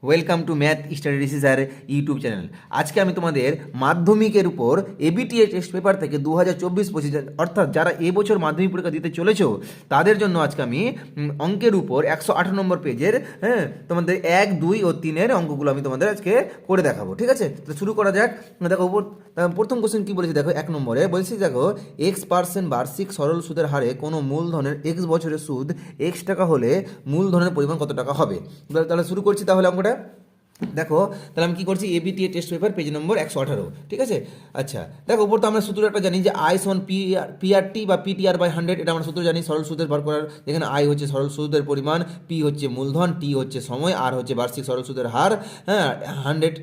Welcome to math studies আর YouTube channel. আজকে আমি তোমাদের মাধ্যমিকের উপর এবিটিএ টেস্ট পেপার থেকে 2024-25 অর্থাৎ যারা এবছর মাধ্যমিক পরীক্ষা দিতে চলেছ তাদের জন্য আজকে আমি অঙ্কের উপর 108 নম্বর পেজের তোমাদের 1, 2 ও 3-এর অঙ্কগুলো আমি তোমাদের আজকে করে দেখাবো। ঠিক আছে, তো শুরু করা যাক। দেখো প্রথম কোশ্চেন কি বলেছে দেখো, 1 নম্বরে বলছি দেখো X% বার্ষিক সরল সুদের হারে কোনো মূলধনের X বছরের সুদ X টাকা হলে মূলধনের পরিমাণ কত টাকা হবে। তাহলে শুরু করছি তাহলে অঙ্কটা। দেখো তাহলে আমি কি করছি, এবিটিএ টেস্ট পেপার পেজ নম্বর 118। ঠিক আছে, আচ্ছা দেখো উপর তো আমরা সূত্র একটা জানি যে আই সমান পিআরটি বা পিটিআর বাই 100, এটা আমরা সূত্র জানি সরল সুদের বার করার। যেখানে আই হচ্ছে সরল সুদের পরিমাণ, পি হচ্ছে মূলধন, টি হচ্ছে সময়, আর হচ্ছে বার্ষিক সরল সুদের হার, 100।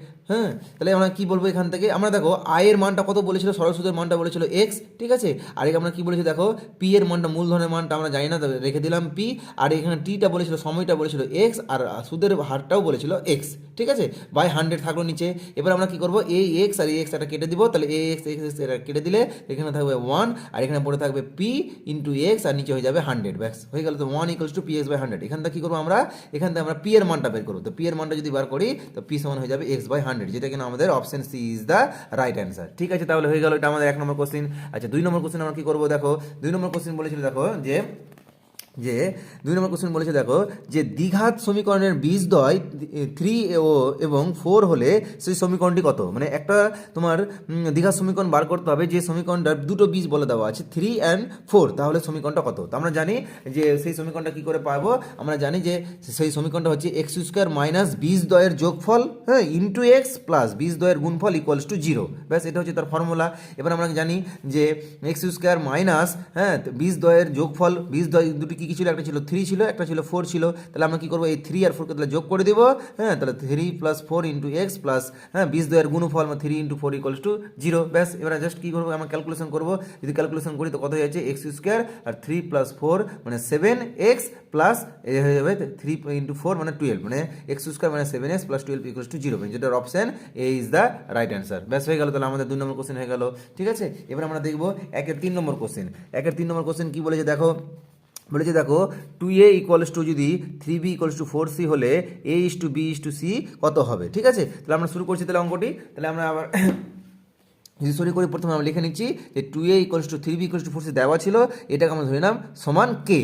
তাহলে আমরা কি বলবো এখান থেকে, আমরা দেখো আয়ের মানটা কত বলেছিল, সরল সুদের মানটা বলেছিল এক্স। ঠিক আছে, আর আমরা কি বলেছি দেখো, পি এর মানটা মূলধনের মানটা আমরা জানি না, তবে রেখে দিলাম পি। আর এখানে টিটা বলেছিল, সময়টা বলেছিল এক্স, আর সুদের হারটাও বলেছিল এক্স। ঠিক আছে, বাই 100 থাকলো নিচে। এবার আমরা কি করবো, এই এক্স আর এই এক্স এটা কেটে দিব, তাহলে এ এক্স এক্স এটা কেটে দিলে এখানে থাকবে 1, আর এখানে পড়ে থাকবে পি ইন্টু এক্স, আর নিচে হয়ে যাবে 100। ব্যাস হয়ে গেল, তো 1 = পি এক্স বাই 100। এখান থেকে কী করবো আমরা, এখান থেকে আমরা পি এর মানটা বের করবো। তো পি এর মানটা যদি বার করি তো পি সমান হয়ে যাবে এক্স বাই 100, যেটা কিনা আমাদের option C is the right answer. ঠিক আছে, তাহলে হয়ে গেল এটা আমাদের 1 নম্বর কোশ্চেন। আচ্ছা 2 নম্বর কোশ্চেন আমরা কি করবো দেখো, 2 নম্বর কোশ্চেন বলেছিল দেখো যে 2 নম্বর কোশ্চেন বলেছে দেখো যে দ্বিঘাত সমীকরণের বীজদ্বয় 3 এবং 4 হলে সেই সমীকরণটি কত। মানে একটা তোমার দ্বিঘাত সমীকরণ বার করতে হবে, যে সমীকরণটার দুটো বীজ বলে দেওয়া আছে 3 and 4, তাহলে সমীকরণটা কত। তো আমরা জানি যে সেই সমীকরণটা কি করে পাবো, আমরা জানি যে সেই সমীকরণটা হচ্ছে x² মাইনাস বীজদ্বয়ের যোগফল ইন্টু এক্স প্লাস বীজদ্বয়ের গুণফল ইকুয়ালস টু 0। ব্যাস এটা হচ্ছে তার ফর্মুলা। এবার আমরা জানি যে x² মাইনাস বীজদ্বয়ের যোগফল, বীজদ্বয় দুটি কি ছিল, একটা ছিল 3 ছিল, একটা ছিল 4 ছিল। তাহলে আমরা কি করবো, এই 3 আর 4কে তাহলে যোগ করে দেবো। তাহলে 3 + 4 ইন্টু এক্স প্লাস বীজদ্বয়ের গুণফল 3 × 4 = 0। ব্যাস এবার জাস্ট কি করবো, আমরা ক্যালকুলেশন করবো। যদি ক্যালকুলেশন করি তো কত হয়ে যাচ্ছে, x² আর 3 + 4 মানে 7x প্লাস হয়ে যাবে 3 × 4 মানে 12, মানে x² মানে 7x + 12 = 0, যেটার option A is the right answer. ব্যাস হয়ে গেল, তাহলে আমাদের 2 নম্বর কোশ্চেন হয়ে গেল। ঠিক আছে, এবার আমরা দেখবো 1-3 নম্বর কোশ্চেন। 1-3 নম্বর কোশ্চেন কি বলেছে দেখো, বলেছে দেখো 2a = যদি 3b = 4c হলে a:b:c কত হবে। ঠিক আছে, তাহলে আমরা শুরু করছি তাহলে অঙ্কটি। তাহলে আমরা আবার যদি সরি করে প্রথমে আমরা লিখে নিচ্ছি যে 2a = 3b = 4c দেওয়া ছিল, এটাকে আমরা ধরে নিলাম সমান কে,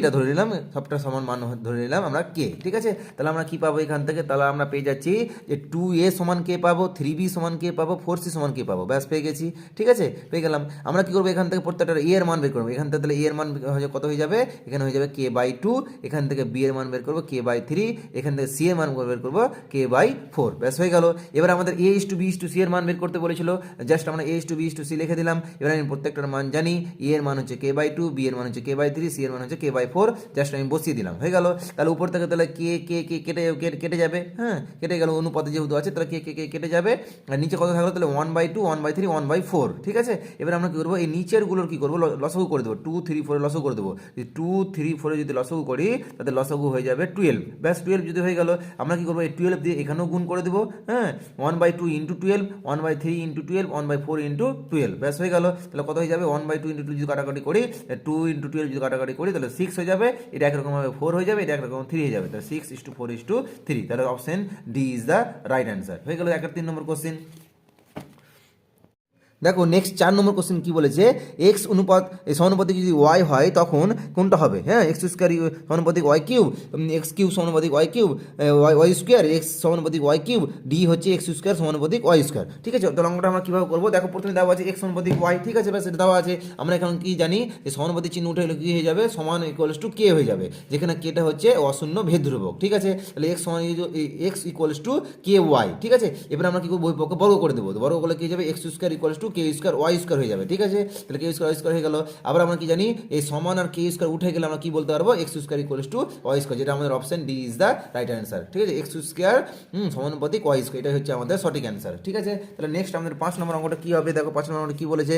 এটা ধরে নিলাম, সবটা সমান মান ধরে নিলাম আমরা কে। ঠিক আছে, তাহলে আমরা কি পাবো এখান থেকে, তাহলে আমরা পেয়ে যাচ্ছি যে 2a সমান কে পাবো, 3b সমান কে পাবো, 4c সমান কে পাবো। ব্যাস পেয়ে গেছি। ঠিক আছে, পেয়ে গেলাম। আমরা কি করবো, এখান থেকে প্রত্যেকটা এ এর মান বের করবো। এখান থেকে তাহলে এ এর মান কত হয়ে যাবে, এখানে হয়ে যাবে k/2, এখান থেকে বি এর মান বের করবো k/3, এখান থেকে সি এর মান বের করবো k/4। ব্যাস হয়ে গেল। এবার আমাদের a:b:c এর মান বের করতে বলেছিল, জাস্ট আমরা a:b:c লিখে দিলাম। এবার আমি প্রত্যেকটার মান জানি, এ এর মান হচ্ছে k/2, বি এর মান হচ্ছে k/3, সি এর মান হচ্ছে k/4, জাস্ট আমি বসিয়ে দিলাম, হয়ে গেল। তাহলে উপর থেকে তাহলে কে কে কে কেটে যাবে, কেটে গেল, অনুপাতে যেহেতু আছে তাহলে কে কে কে কেটে যাবে, আর নিচে কত থাকলো তাহলে 1/2, 1/3, 1/4। ঠিক আছে, এবার আমরা কি করবো, এই নিচেরগুলোর কি করবো, লসাগু করে দেবো। 2, 3, 4 লসাগু করে দেবো। যদি 2, 3, 4 যদি লসাগু করি তাহলে লসাগু হয়ে যাবে 12। ব্যাস 12 যদি হয়ে গেল, আমরা কি করবো, এই 12 দিয়ে এখানেও গুণ করে দেবো। 1/2 × 12, 1/3 × 12, 1/4 × 12। ব্যাস হয়ে গেল। তাহলে কত হয়ে যাবে, 1/2 × 2 যদি কাটাকাটি করি, 2 × 12 যদি কাটাকাটি করি তাহলে 6 হয়ে যাবে। এটা একরকমভাবে 4 হয়ে যাবে, এটা একরকম 3 হয়ে যাবে। তাহলে 6:4:3, তাহলে option D is the right answer. হয়ে গেল 1-3 নম্বর কোশ্চেন। দেখো নেক্সট 4 নম্বর কোশ্চেন কি বলেছে, এক্স সমানুপাতিক যদি ওয়াই হয় তখন কোনটা হবে। x² সমানুপাতিক y3, x³ সমানুপাতিক y3, y² x সমানুপাতিক y3, ডি হচ্ছে x² সমানুপাতিক y²। ঠিক আছে, তাহলে অঙ্কটা আমরা কীভাবে করবো, দেখো প্রথমে দেওয়া আছে x সমানুপাতিক y। ঠিক আছে, ব্যাস এটা দেওয়া আছে। আমরা এখন কি জানি, যে সমানুপাতিক চিহ্ন উঠে হলে কী হয়ে যাবে, সমান = k হয়ে যাবে, যেখানে কেটা হচ্ছে অশূন্য ভেদ ধ্রুবক। ঠিক আছে, তাহলে x = ky। ঠিক আছে, এবার আমরা কি করবো, বই পক্ষে বর্গ করে দেবো। বর্গ করলে কি হয়ে যাবে, x² = k² y² হয়ে যাবে। ঠিক আছে, তাহলে k² y² হয়ে গেল। আবার আমরা কি জানি, এই সমান আর k² উঠে গেলে আমরা কি বলতে পারবো, x² = y², যেটা আমাদের option D is the right answer. ঠিক আছে, x² সমানুপাতিক y², এটা হচ্ছে আমাদের সঠিক অ্যান্সার। ঠিক আছে, তাহলে নেক্সট আমাদের 5 নম্বর অঙ্কটা কি হবে, দেখো 5 নম্বর অঙ্কটা কি বলেছে,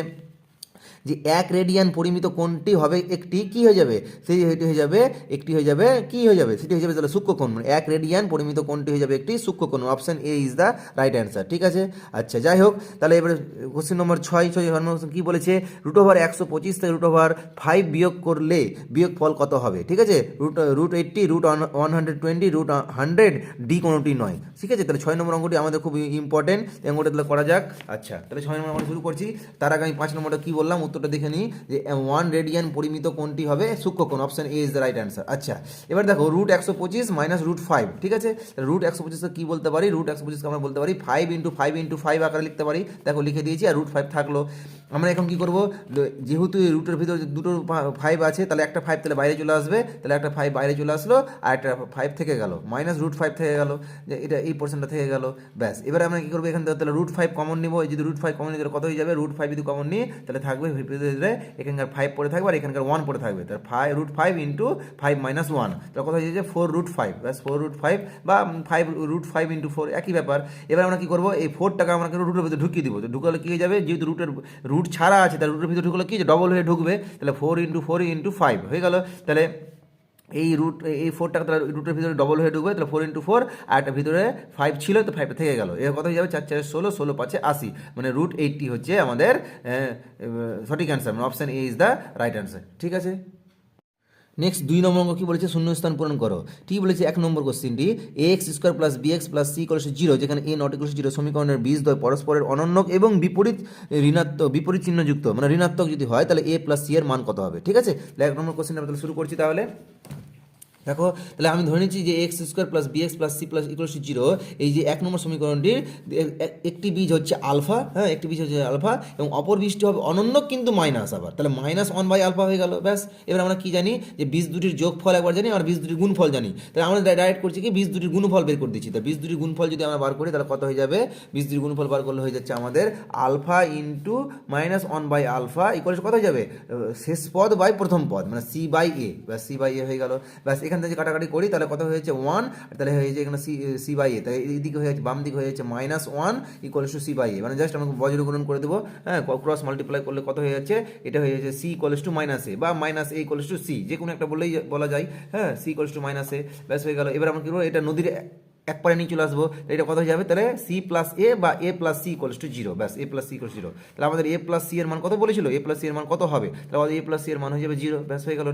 যে 1 রেডিয়ান পরিমিত কোণটি হবে একটি কি হয়ে যাবে, সেই হয়ে যাবে একটি হয়ে যাবে কি হয়ে যাবে, সেটি হয়ে যাবে তাহলে সূক্ষ্মকোণ। 1 রেডিয়ান পরিমিত কোণটি হয়ে যাবে একটি সূক্ষ্মকোণ। Option A is the right answer. ঠিক আছে, আচ্ছা যাই হোক, তাহলে এবারে কোশ্চেন নম্বর 6 কি বলেছে, √125 থেকে √5 বিয়োগ করলে বিয়োগ ফল কত হবে। ঠিক আছে, √80, √120, √100 ডি কোনোটি নয়। ঠিক আছে, তাহলে 6 নম্বর অঙ্কটি আমাদের খুব ইম্পর্টেন্ট, অঙ্কটা তাহলে করা যাক। আচ্ছা, তাহলে 6 নম্বর অঙ্ক শুরু করছি। তার আগে আমি 5 নম্বরটা কি বললাম উত্তরটা দেখে নিই, যে 1 রেডিয়ান পরিমিত কোণটি হবে সূক্ষ্মকোণ। Option A is the right answer. আচ্ছা, এবার দেখো √125 মাইনাস √5। ঠিক আছে, √125 কি বলতে পারি, √125 আমরা বলতে পারি 5 আকারে লিখতে পারি। দেখো লিখে দিয়েছি, আর √5 থাকলো। আমরা এখন কি করব, যেহেতু এই রুটের ভিতরে দুটো 5 আছে, তাহলে একটা 5 তাহলে বাইরে চলে আসবে, তাহলে একটা 5 বাইরে চলে আসলো, আর একটা 5 থেকে গেল, মাইনাস √5 থেকে গেল, যে এটা এই পোর্শনটা থেকে গেল। ব্যাস, এবারে আমরা কি করবো, এখান থেকে তাহলে √5 কমন নিব। এই যদি √5 কমন নিই তাহলে কত হয়ে যাবে, √5 যদি কমন নিই তাহলে থাকবে ভিতরে এখানকার 5 পড়ে থাকবে, আর এখানকার 1 পড়ে থাকবে। তাহলে √5 ইন্টু 5 মাইনাস 1, তাহলে কত হয়ে যাচ্ছে 4√5। ব্যাস 4√5 বা 5√5 ইন্টু 4 একই ব্যাপার। এবার আমরা কি করবো, এই 4টাকে আমরা রুটের ভিতরে ঢুকিয়ে দিব। তো ঢুকালে কি হয়ে যাবে, যেহেতু রুট ছাড়া আছে, তাহলে রুটের ভিতরে ঢুকলে কি ডবল হয়ে ঢুকবে, তাহলে 4 ইন্টু 4 ইন্টু 5 হয়ে গেল। তাহলে এই 4টাকে তাহলে রুটের ভিতরে ডবল হয়ে ঢুকবে, তাহলে 4 ইন্টু 4, আর একটা ভিতরে 5 ছিল, তো 5টা থেকে গেল। এর কত হয়ে যাবে, 4 4 16, 16 5 80, মানে √80 হচ্ছে আমাদের সঠিক অ্যান্সার, মানে option A is the right answer. ঠিক আছে, নেক্সট 2 নম্বর অঙ্ক কি বলেছে, শূন্যস্থান পূরণ করো। ঠিক বলেছে 1 নম্বর কোশ্চেনটি, ax² + bx + c = 0, যেখানে a ≠ 0 সমীকরণের বীজদ্বয় পরস্পরের অনন্যক এবং বিপরীত চিহ্নযুক্ত, মানে ঋণাত্মক যদি হয়, তাহলে a + c এর মান কত হবে। ঠিক আছে, তাহলে 1 নম্বর কোশ্চেন আমরা শুরু করছি। তাহলে দেখো, তাহলে আমি ধরে নিচ্ছি যে ax² + bx + c = 0, এই যে 1 নম্বর সমীকরণটির একটি বীজ হচ্ছে আলফা, হ্যাঁ একটি বীজ হচ্ছে আলফা, এবং অপর বীজটি হবে অনন্যক কিন্তু মাইনাস, আবার তাহলে -1/α হয়ে গেল। ব্যাস, এবার আমরা কি জানি, যে বীজ দুটির যোগফল একবার জানি, আর বীজ দুটির গুণফল জানি। তাহলে আমরা ডাইরেক্ট করছি কি, বীজ দুটির গুণফল বের করে দিচ্ছি। তাহলে বীজ দুটির গুণফল যদি আমরা বার করি, তাহলে কত হয়ে যাবে, বীজ দুটির গুণফল বার করলে হয়ে যাচ্ছে আমাদের আলফা ইন্টু -1/α ইকুয়াল কত হয়ে যাবে, শেষ পদ বাই প্রথম পদ, মানে c/a। ব্যাস c/a হয়ে গেল। ব্যাস, এখান থেকে কাটাকাটি করি, তাহলে কত হয়েছে 1, তাহলে হয়েছে এখানে c/a, তাহলে এইদিকে হয়ে যাচ্ছে, বাম দিকে হয়ে যাচ্ছে -1 ইকুয়াল টু c/a, মানে জাস্ট আমরা বজ্র গুণন করে দেবো। হ্যাঁ, ক্রস মাল্টিপ্লাই করলে কত হয়ে যাচ্ছে, এটা হয়ে যাচ্ছে c ইকুয়াল টু -a বা -a ইকুয়াল টু c, যে কোনো একটা বললেই বলা যায়। হ্যাঁ, c ইকুয়াল টু -a, ব্যাস হয়ে গেল। এবার আমরা কি করবো, এটা নদীর এক পারে নিয়ে চলে আসবো, এটা কত হয়ে যাবে, তাহলে c + a বা a + c ইকুয়াল টু 0। ব্যাস, a + c ইকুয়াল 0। তাহলে আমাদের a + c এর মান কত বলেছিল, a + c এর মান কত হবে, তাহলে আমাদের a + c এর মান হয়ে যাবে 0। ব্যাস হয়ে গেল,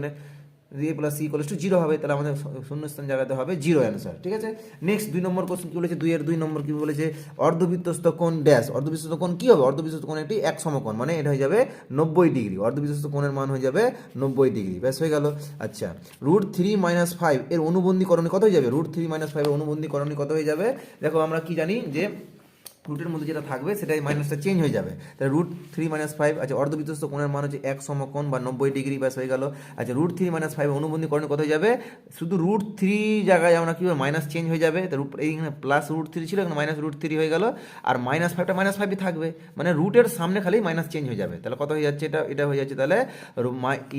a + c ইকুয়াল টু 0 হবে, তাহলে আমাদের শূন্যস্থান জায়গাতে হবে 0 অ্যান্সার। ঠিক আছে, নেক্সট 2 নম্বর কোশ্চেন কি বলেছে, 2 এর 2 নম্বর কি বলেছে, অর্ধবৃত্তস্থ কোণ ড্যাশ। অর্ধবৃত্তস্থ কোণ কি হবে, অর্ধবৃত্তস্থ কোণ একটি এক সমকোণ, মানে এটা হয়ে যাবে 90 ডিগ্রি। অর্ধবৃত্তস্থ কোণের মান হয়ে যাবে 90 ডিগ্রি। ব্যাস হয়ে গেল। আচ্ছা, √3 - 5 এর অনুবন্ধীকরণে কত হয়ে যাবে, √3 - 5 এর অনুবন্ধীকরণে কত হয়ে যাবে, দেখো আমরা কি জানি যে রুটের মধ্যে যেটা থাকবে সেটাই মাইনাসটা চেঞ্জ হয়ে যাবে, তাহলে √3 - 5। আচ্ছা, অর্ধবৃত্তস্থ কোণের মান হচ্ছে এক সমকোণ বা 90 ডিগ্রি। ব্যাস হয়ে গেল। আচ্ছা, √3 - 5 অনুবন্ধীকরণে কত হয়ে যাবে, শুধু √3 জায়গায় আমরা কী মাইনাস চেঞ্জ হয়ে যাবে, তো এইখানে +√3 ছিল, এখানে -√3 হয়ে গেল, আর -5টা -5ই থাকবে, মানে রুটের সামনে খালি মাইনাস চেঞ্জ হয়ে যাবে। তাহলে কত হয়ে যাচ্ছে, এটা হয়ে যাচ্ছে, তাহলে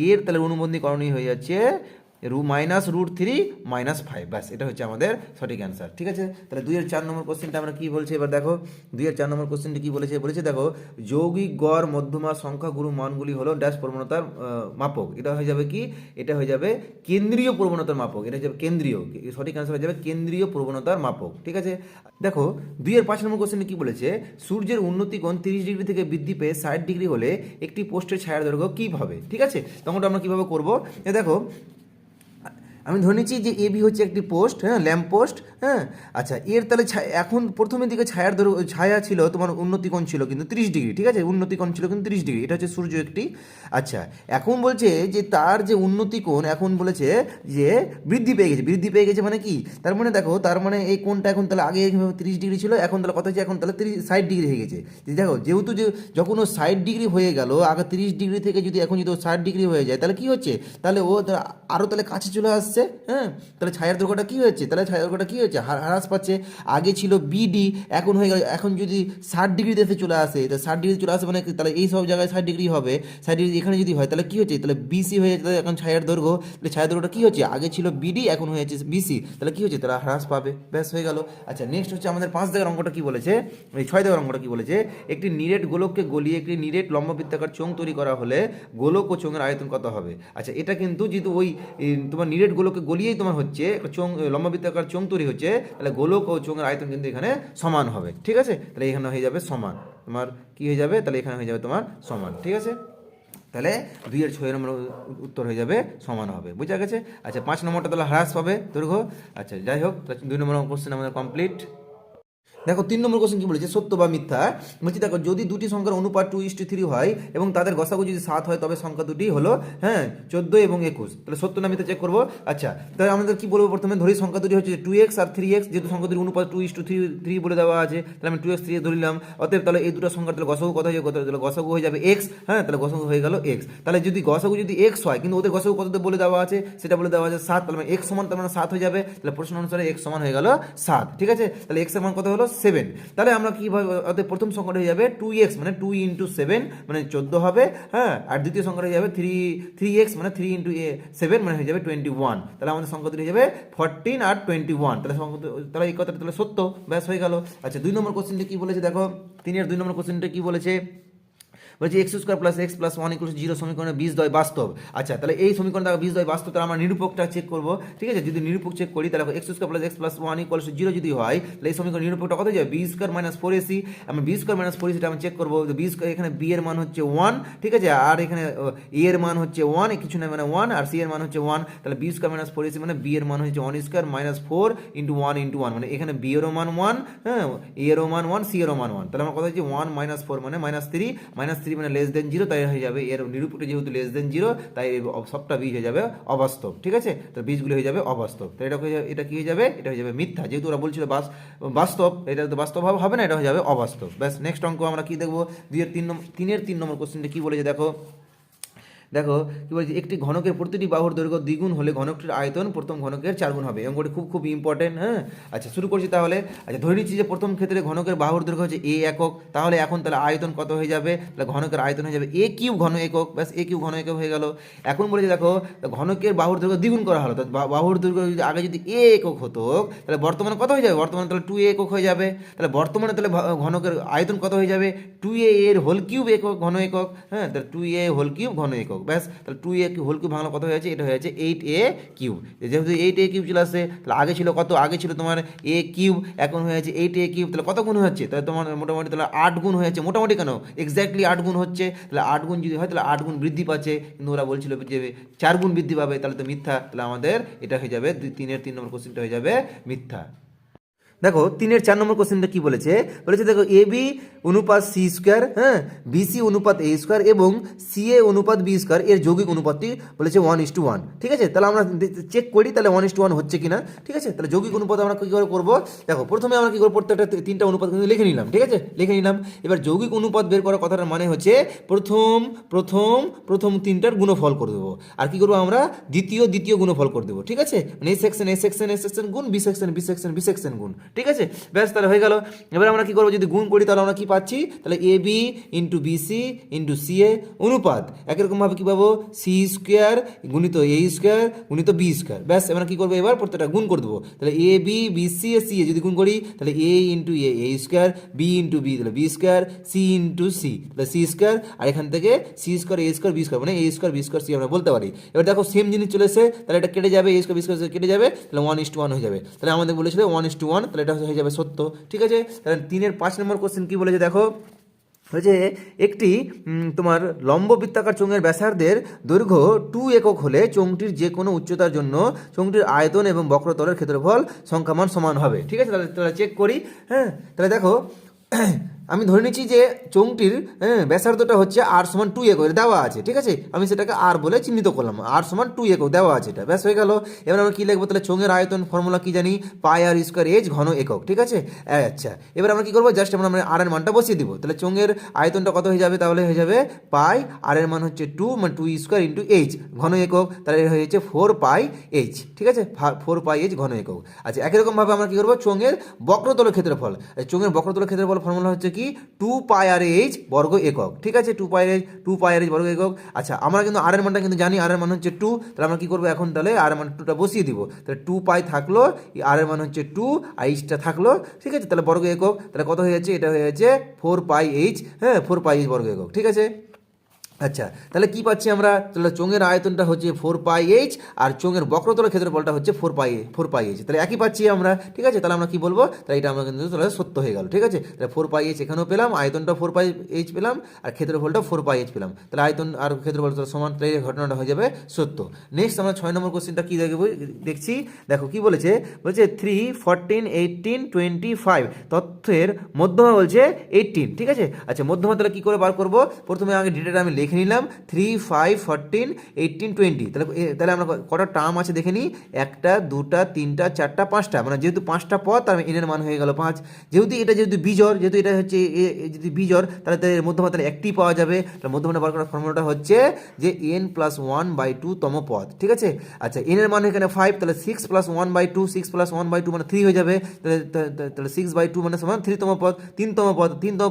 এর তাহলে অনুবন্ধীকরণই হয়ে যাচ্ছে -√3 - 5। ব্যাস, এটা হচ্ছে আমাদের সঠিক অ্যান্সার। ঠিক আছে, তাহলে 2 এর 4 নম্বর কোশ্চেনটা আমরা কী বলছি, এবার দেখো 2 এর 4 নম্বর কোশ্চেনটি কী বলেছে দেখো, যৌগিক গড় মধ্যমা সংখ্যাগুরু মানগুলি হলো ড্যাশ প্রবণতার মাপক। এটা হয়ে যাবে কি, এটা হয়ে যাবে কেন্দ্রীয় প্রবণতার মাপক। এটা হয়ে যাবে কেন্দ্রীয়, সঠিক অ্যান্সার হয়ে যাবে কেন্দ্রীয় প্রবণতার মাপক। ঠিক আছে, দেখো 2 এর 5 নম্বর কোশ্চেনটি কী বলেছে, সূর্যের উন্নতি কোণ 30 ডিগ্রি থেকে বৃদ্ধি পেয়ে 60 ডিগ্রি হলে একটি পোস্টের ছায়ার দৈর্ঘ্য কী হবে। ঠিক আছে, তখন আমরা কীভাবে করবো, দেখো আমি ধরে নিচ্ছি যে এবি হচ্ছে একটি পোস্ট, হ্যাঁ ল্যাম্প পোস্ট। হ্যাঁ, আচ্ছা, এর তাহলে এখন প্রথমের দিকে ছায়া ছিল, তোমার উন্নতিকোণ ছিল কিন্তু 30 ডিগ্রি। ঠিক আছে, উন্নতিকোণ ছিল কিন্তু 30 ডিগ্রি, এটা হচ্ছে সূর্য একটি। আচ্ছা, এখন বলছে যে তার যে উন্নতিকোণ এখন বলেছে যে বৃদ্ধি পেয়ে গেছে, মানে কি, তার মানে দেখো, তার মানে এই কোণটা এখন তাহলে আগে 30 ডিগ্রি ছিল, এখন তাহলে কত হচ্ছে, এখন তাহলে 60 ডিগ্রি হয়ে গেছে। দেখো, যেহেতু যে যখন ও 60 ডিগ্রি হয়ে গেল, আগে 30 ডিগ্রি থেকে যদি এখন যদি ও 60 ডিগ্রি হয়ে যায়, তাহলে কি হচ্ছে, তাহলে ও আরও তাহলে কাছে চলে আসছে। আসছে, হ্যাঁ, তাহলে ছায়ার দৈর্ঘ্যটা কী হয়েছে, তাহলে ছায়ার দৈর্ঘ্যটা কী হয়েছে, হ্রাস পাচ্ছে। আগে ছিল বিডি, এখন হয়ে গেল, এখন যদি 60 ডিগ্রিতে চলে আসে, তাহলে 60 ডিগ্রি চলে আসে মানে তাহলে এই সব জায়গায় 60 ডিগ্রি হবে, 60 ডিগ্রি এখানে যদি হয় তাহলে কী হচ্ছে, তাহলে বিসি হয়ে যাচ্ছে, এখন ছায়ার দৈর্ঘ্য, তাহলে ছায়ার দৈর্ঘ্যটা কী হচ্ছে, আগে ছিল বিডি এখন হয়েছে বিসি, তাহলে কী হচ্ছে, তাহলে হ্রাস পাবে, ব্যাস হয়ে গেল। আচ্ছা নেক্সট হচ্ছে আমাদের 5 দাগের অঙ্কটা কী বলেছে, এই 6 দাগের অঙ্কটা কী বলেছে, একটি নিরেট গোলককে গলিয়ে একটি নিরেট লম্ববৃত্তাকার চোঙ তৈরি করা হলে গোলক ও চোঙের আয়তন কত হবে। আচ্ছা এটা কিন্তু যেহেতু ওই তোমার নিরেট গোলককে গলিয়েই তোমার হচ্ছে একটা চোঙ, লম্ববৃত্তাকার চোঙ তৈরি হচ্ছে, তাহলে গোলক ও চোঙের আয়তন কিন্তু এখানে সমান হবে, ঠিক আছে, তাহলে এখানে হয়ে যাবে সমান, তোমার কী হয়ে যাবে, তাহলে এখানে হয়ে যাবে তোমার সমান, ঠিক আছে, তাহলে 2-6 নম্বর উত্তর হয়ে যাবে সমান হবে, বুঝা গেছে। আচ্ছা 5 নম্বরটা তাহলে হ্রাস পাবে দৈর্ঘ্য। আচ্ছা যাই হোক, 2 নম্বর কোশ্চেন আমাদের কমপ্লিট। দেখো 3 নম্বর কোশ্চেন কি বলেছে, সত্য বা মিথ্যা। বলছি দেখো যদি দুটি সংখ্যার অনুপাত 2:3 হয় এবং তাদের গসাগু যদি 7 হয় তবে সংখ্যা দুটি হলো, হ্যাঁ, 14 এবং 21, তাহলে সত্য না মিথ্যা চেক করবো। আচ্ছা তাহলে আমাদের কি বলবো, প্রথমে ধরি সংখ্যা দুটি হচ্ছে 2x আর 3x, যেহেতু সংখ্যা দুটির অনুপাত 2:3 বলে দেওয়া আছে, তাহলে আমি 2x 3 ধরলাম, অতএব তাহলে এই দুটো সংখ্যার তাহলে গসাগু কত হয়ে যাবে, তাহলে গসাগু হয়ে যাবে x, হ্যাঁ, তাহলে গসাগু হয়ে গেল x। তাহলে যদি গসাগু যদি x হয় কিন্তু ওদের গসাগু কত বলে দেওয়া আছে, সেটা বলে দেওয়া আছে 7, তাহলে x সমান তার মানে 7 হয়ে যাবে, তাহলে প্রশ্ন অনুসারে x সমান হয়ে গেল 7, ঠিক আছে, তাহলে x এর মান কত হলো 7, তাহলে আমরা কীভাবে, অর্থাৎ প্রথম সংখ্যাটা হয়ে যাবে 2x মানে 2 × 7 মানে 14 হবে, হ্যাঁ, আর দ্বিতীয় সংখ্যাটা হয়ে যাবে 3x মানে 3 × 7 মানে হয়ে যাবে 21, তাহলে আমাদের সংখ্যা দুটো হয়ে যাবে 14 আর 21, তাহলে তাহলে এই কথাটা তাহলে সত্য, ব্যাস হয়ে গেল। আচ্ছা 2 নম্বর কোশ্চেনটা কী বলেছে দেখো, 2 নম্বর কোশ্চেনটা কী বলেছে, বলছি x² + x + 1 = 0 সমীকরণের বীজদ্বয় বাস্তব। আচ্ছা তাহলে এই সমীকরণটা বীজদ্বয় বাস্তব, তাহলে আমরা নিরূপকটা চেক করবো, ঠিক আছে, যদি নিরূপক চেক করি তাহলে x² + x + 1 = 0 যদি হয়, তাহলে এই সমীকরণ নিরূপকটা কত হয়ে যাবে, b² - 4ac, আমরা b² - 4ac আমি চেক করবো, এখানে b এর মান হচ্ছে 1, ঠিক আছে, আর এখানে a এর মান হচ্ছে 1, কিছু না মানে 1, আর c এর মান হচ্ছে 1, তাহলে b² - 4ac মানে b এর মান হচ্ছে 1² - 4 × 1 × 1, মানে এখানে b এরও মান 1, হ্যাঁ, a এরও মান 1, c এরও মান 1, তাহলে আমার কথা হচ্ছে 1 - 4 মানে -3 মানে <0, তাই হয়ে যাবে এর নিরূপকটা যেহেতু <0, তাই সবটা বীজ হয়ে যাবে অবাস্তব, ঠিক আছে, তো বীজগুলো হয়ে যাবে অবাস্তব, তো এটা কি হয়ে যাবে, এটা হয়ে যাবে মিথ্যা, যেহেতু ওরা বলছিল বাস্তব, এটা তো বাস্তব হবে না, এটা হয়ে যাবে অবাস্তব, ব্যাস। নেক্সট অঙ্ক আমরা কি দেখবো, 3 নম্বর কোশ্চেনটা কি বলেছে দেখো, দেখো কি বলছি, একটি ঘনকের প্রতিটি বাহুর দৈর্ঘ্য দ্বিগুণ হলে ঘনকটির আয়তন প্রথম ঘনকের 4 গুণ হবে, অঙ্কটি খুব ইম্পর্টেন্ট, হ্যাঁ। আচ্ছা শুরু করছি তাহলে। আচ্ছা ধরে নিচ্ছি যে প্রথম ক্ষেত্রে ঘনকের বাহুর দৈর্ঘ্য হচ্ছে a একক, তাহলে এখন তাহলে আয়তন কত হয়ে যাবে, তাহলে ঘনকের আয়তন হয়ে যাবে a³ ঘন একক, ব্যাস a³ ঘন একক হয়ে গেল। এখন বলেছে দেখো ঘনকের বাহুর দৈর্ঘ্য দ্বিগুণ করা হলো, তো বাহুর দৈর্ঘ্য যদি আগে যদি a একক হতো, তাহলে বর্তমানে কত হয়ে যাবে, বর্তমানে তাহলে 2a একক হয়ে যাবে, তাহলে বর্তমানে তাহলে ঘনকের আয়তন কত হয়ে যাবে, 2a এর হোল³ একক ঘন একক, হ্যাঁ, তাহলে 2a হোল³ ঘন একক, ব্যাস, তাহলে 2a হোল³ ভাঙলে কত হয়েছে, এটা হয়েছে 8a³, যেহেতু 8a³ চলে আসে, তাহলে আগে ছিল কত, আগে ছিল তোমার a³, এখন হয়েছে 8a³, তাহলে কত গুণ হচ্ছে, তাহলে তোমার মোটামুটি তাহলে 8 গুণ হয়েছে, মোটামুটি কেন এক্স্যাক্টলি 8 গুণ হচ্ছে, তাহলে 8 গুণ যদি হয় তাহলে 8 গুণ বৃদ্ধি পাচ্ছে, কিন্তু ওরা বলছিল যে 4 গুণ বৃদ্ধি পাবে, তাহলে তো মিথ্যা, তাহলে আমাদের এটা হয়ে যাবে 3 নম্বর কোশ্চেনটা হয়ে যাবে মিথ্যা। দেখো 4 নম্বর কোশ্চেনটা কি বলেছে, দেখো AB অনুপাত c², হ্যাঁ, BC অনুপাত a² এবং CA অনুপাত b² এর যৌগিক অনুপাতটি বলেছে 1:1, ঠিক আছে, তাহলে আমরা চেক করি তাহলে 1:1 হচ্ছে কিনা, ঠিক আছে, তাহলে যৌগিক অনুপাত আমরা কী করে করবো, দেখো প্রথমে আমরা কী করবো, প্রত্যেকটা 3টা অনুপাত কিন্তু লিখে নিলাম, ঠিক আছে, লিখে নিলাম। এবার যৌগিক অনুপাত বের করার কথাটার মানে হচ্ছে প্রথম 3টার গুণফল করে দেবো, আর কি করবো আমরা দ্বিতীয় গুণফল করে দেবো, ঠিক আছে, মানে a সেকশন গুণ b সেকশন গুণ, ঠিক আছে, ব্যাস তাহলে হয়ে গেল। এবার আমরা কি করবো, যদি গুণ করি তাহলে আমরা কি পাচ্ছি, তাহলে AB × BC × CA অনুপাত একরকমভাবে কী পাবো, c² গুণিত a² গুণিত b², ব্যাস আমরা কী করবো, এবার প্রত্যেকটা গুণ করে দেবো, তাহলে AB BC CA যদি গুণ করি তাহলে a × a² b × b তাহলে b², c × c তাহলে c², আর এখান থেকে c² a² b² মানে a² b² c আমরা বলতে পারি। এবার দেখো সেম জিনিস চলে এসে, তাহলে এটা কেটে যাবে, a² b² কেটে যাবে, তাহলে 1:1 হয়ে যাবে, তাহলে আমাদের বলেছিল 1:1, তাহলে এটা হয়ে যাবে সত্য, ঠিক আছে। তাহলে 5 নম্বর কোশ্চেন কি বলেছে দেখো, হচ্ছে একটি তোমার লম্ববৃত্তাকার চোঙের ব্যাসার্ধের দৈর্ঘ্য 2 একক হলে চোঙটির যে কোনো উচ্চতার জন্য চোঙটির আয়তন এবং বক্রতলের ক্ষেত্রফল সংখ্যামান সমান হবে, ঠিক আছে, তাহলে চেক করি, হ্যাঁ, তাহলে দেখো আমি ধরে নিচ্ছি যে চোঙটির ব্যাসার্ধটা হচ্ছে আর সমান 2 একক দেওয়া আছে, ঠিক আছে, আমি সেটাকে আর বলে চিহ্নিত করলাম, আর সমান 2 একক দেওয়া আছে, এটা ব্যাস হয়ে গেল। এবার আমরা কী লিখবো, তাহলে চোঙের আয়তন ফর্মুলা কি জানি, পাই আর স্কোয়ার এইচ ঘন একক, ঠিক আছে। আচ্ছা, এবার আমরা কী করবো, জাস্ট আমরা আর এর মানটা বসিয়ে দিব, তাহলে চোঙের আয়তনটা কত হয়ে যাবে, তাহলে হয়ে যাবে পাই, আর এর মান হচ্ছে 2, মানে 2 স্কোয়ার ইন্টু এইচ ঘন একক, তাহলে হয়েছে 4 পাই এইচ, ঠিক আছে, 4 পাই এইচ ঘন একক। আচ্ছা, একই রকমভাবে আমরা কী করবো, চোঙের বক্রতল ক্ষেত্রফল, চোঙের বক্রতল ক্ষেত্রফল ফর্মুলা হচ্ছে কি 2 পাই আর এইচ বর্গ একক, ঠিক আছে, 2 পাই আর এইচ বর্গ একক। আচ্ছা, আমরা কিন্তু আর এর মানটা কিন্তু জানি, আর এর মান হচ্ছে 2, তাহলে আমরা কী করবো এখন, তাহলে আর এর মান 2টা বসিয়ে দিব, তাহলে 2 পাই থাকলো, আর এর মান হচ্ছে 2, আর এইচটা থাকলো, ঠিক আছে, তাহলে বর্গ একক, তাহলে কত হয়ে যাচ্ছে, এটা হয়ে যাচ্ছে 4 পাই এইচ, 4 পাই এইচ বর্গ একক, ঠিক আছে। আচ্ছা, তাহলে কি পাচ্ছি আমরা, তাহলে চোঙের আয়তনটা হচ্ছে 4 পাই এইচ, আর চোঙের বক্রতলের ক্ষেত্রফলটা হচ্ছে 4 পাই এইচ, তাহলে একই পাচ্ছি আমরা, ঠিক আছে। তাহলে আমরা কি বলবো, তাহলে এটা আমরা কিন্তু তাহলে সত্য হয়ে গেল, ঠিক আছে। তাহলে 4 পাই এইচ এখানেও পেলাম, আয়তনটা 4 পাই এইচ পেলাম, আর ক্ষেত্রফলটা 4 পাই এইচ পেলাম, তাহলে আয়তন আর ক্ষেত্রফল সমান, তাহলে এই ঘটনাটা হয়ে যাবে সত্য। নেক্সট আমরা 6 নম্বর কোশ্চেনটা কি দেখছি, দেখো কি বলেছে, 3, 14, 18, 25 তথ্যের মধ্যমা বলছে 18, ঠিক আছে। আচ্ছা, মধ্যমা তাহলে কি করে বার করবো, প্রথমে আগে ডেটাটা আমি লিখে নিলাম, 3, 5, 14, 18, 20, তাহলে আমরা কটা টার্ম আছে দেখে নিই, 1টা 2টা 3টা 4টা 5টা, মানে যেহেতু 5টা পদ, তার এনের মান হয়ে গেল 5, যেহেতু বিজোড়, যেহেতু এটা হচ্ছে যদি বিজোড়, তাহলে এর মধ্যমা তাহলে একটি পাওয়া যাবে, তাহলে মধ্যমাটা বার করার ফর্মুলাটা হচ্ছে যে n+1/2 তম পদ, ঠিক আছে। আচ্ছা, n এর মান এখানে 5, তাহলে 6+1/2, 6+1/2 মানে 3 হয়ে যাবে, তাহলে 6/2 মানে সমান 3তম পদ, 3তম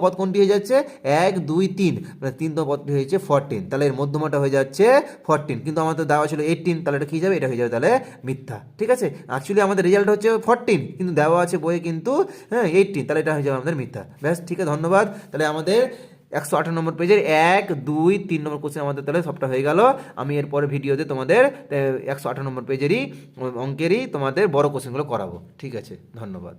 পদ কোনটি হয়ে যাচ্ছে, 1 2 3, মানে 3তম পদটি হয়েছে 14, তাহলে এর মধ্যমাটা হয়ে যাচ্ছে 14, কিন্তু আমাদের দেওয়া ছিল 18, তাহলে এটা কি যাবে, এটা হয়ে যাবে তাহলে মিথ্যা, ঠিক আছে। অ্যাকচুয়ালি আমাদের রেজাল্ট হচ্ছে 14, কিন্তু দেওয়া আছে বইয়ে কিন্তু 18, তাহলে এটা হয়ে যাবে আমাদের মিথ্যা। ব্যাস, ঠিক আছে, ধন্যবাদ। তাহলে আমাদের 118 নম্বর পেজের 1 2 3 নম্বর কোশ্চেন আমাদের তাহলে সবটা হয়ে গেল। আমি এরপরে ভিডিওতে তোমাদের 118 নম্বর পেজেরই অঙ্কেরই তোমাদের বড় কোশ্চেনগুলো করাবো, ঠিক আছে, ধন্যবাদ।